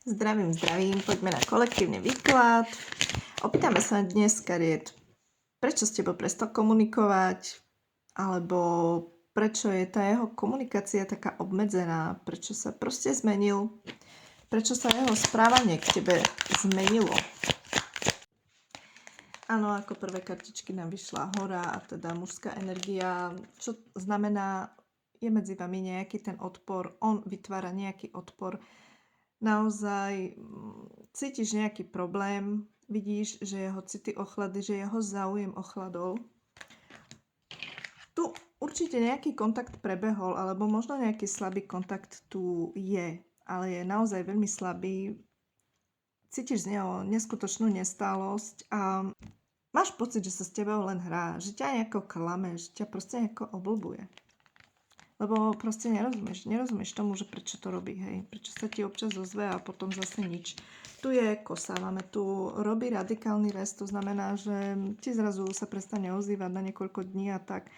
Zdravím, zdravím, poďme na kolektívny výklad. Opýtame sa dnes kariet, prečo s tebou prestal komunikovať, alebo prečo je tá jeho komunikácia taká obmedzená, prečo sa proste zmenil, prečo sa jeho správanie k tebe zmenilo. Áno, ako prvé kartičky nám vyšla hora, a teda mužská energia, čo znamená, je medzi vami nejaký ten odpor, on vytvára nejaký odpor, naozaj cítiš nejaký problém, vidíš, že jeho city ochlady, že jeho záujem ochladol. Tu určite nejaký kontakt prebehol, alebo možno nejaký slabý kontakt tu je, ale je naozaj veľmi slabý. Cítiš z neho neskutočnú nestálosť a máš pocit, že sa s tebou len hrá, že ťa nejako klame, že ťa proste nejako oblbuje. Lebo proste nerozumieš tomu, že prečo to robí, hej. Prečo sa ti občas ozve a potom zase nič. Tu je kosa, máme tu robí radikálny rest, to znamená, že ti zrazu sa prestane ozývať na niekoľko dní a tak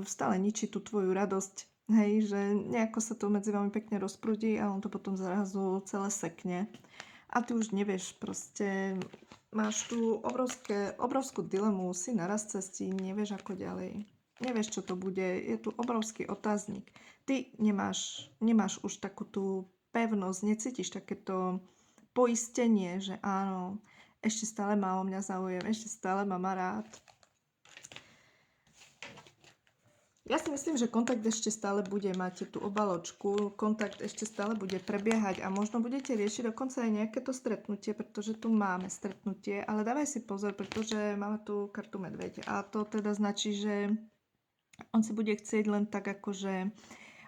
stále ničí tú tvoju radosť, hej, že nejako sa to medzi vami pekne rozprúdi a on to potom zrazu celé sekne. A ty už nevieš, proste máš tu obrovskú dilemu, si naraz cestí, nevieš ako ďalej. Nevieš, čo to bude, je tu obrovský otáznik. Ty nemáš už takú tú pevnosť, necítiš takéto poistenie, že áno, ešte stále má o mňa záujem, ešte stále ma má rád. Ja si myslím, že kontakt ešte stále bude, máte tú obaločku, kontakt ešte stále bude prebiehať a možno budete riešiť dokonca aj nejaké to stretnutie, pretože tu máme stretnutie, ale dávaj si pozor, pretože máme tu kartu medveď a to teda značí, že on si bude chcieť len tak akože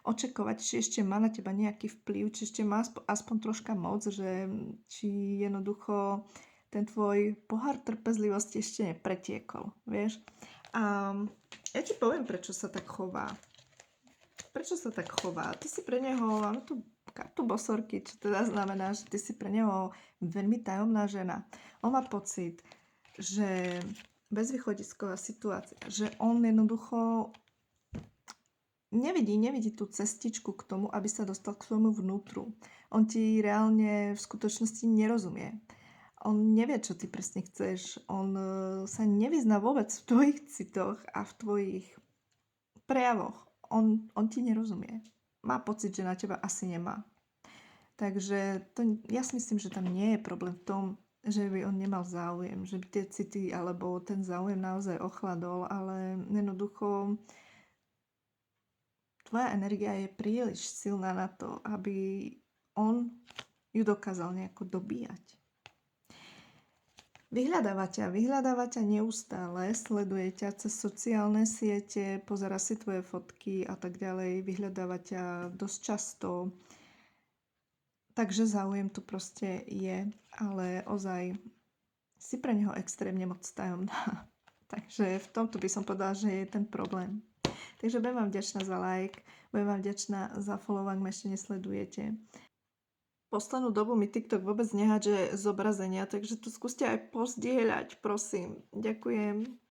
očakovať, či ešte má na teba nejaký vplyv, či ešte má aspoň troška moc, že či jednoducho ten tvoj pohár trpezlivosti ešte nepretiekol, vieš. A ja ti poviem, prečo sa tak chová. Prečo sa tak chová? Ty si pre neho, máme tu kartu bosorky, čo teda znamená, že ty si pre neho veľmi tajomná žena. On má pocit, že bezvýchodisková situácia, že on jednoducho nevidí tú cestičku k tomu, aby sa dostal k svojmu vnútru. On ti reálne v skutočnosti nerozumie. On nevie, čo ty presne chceš. On sa nevyzná vôbec v tvojich citoch a v tvojich prejavoch. On ti nerozumie. Má pocit, že na teba asi nemá. Takže ja si myslím, že tam nie je problém v tom, že by on nemal záujem, že by tie city alebo ten záujem naozaj ochladol, ale jednoducho tvoja energia je príliš silná na to, aby on ju dokázal nejako dobíjať. Vyhľadáva ťa neustále, sleduje ťa cez sociálne siete, pozerá si tvoje fotky a tak ďalej, vyhľadáva ťa dosť často. Takže záujem tu proste je, ale ozaj si pre neho extrémne moc tajomná. Takže v tomto by som povedala, že je ten problém. Takže budem vám vďačná za like, budem vám vďačná za follow, ak ma ešte nesledujete. Poslednú dobu mi TikTok vôbec nehádže zobrazenia, takže to skúste aj pozdieľať, prosím. Ďakujem.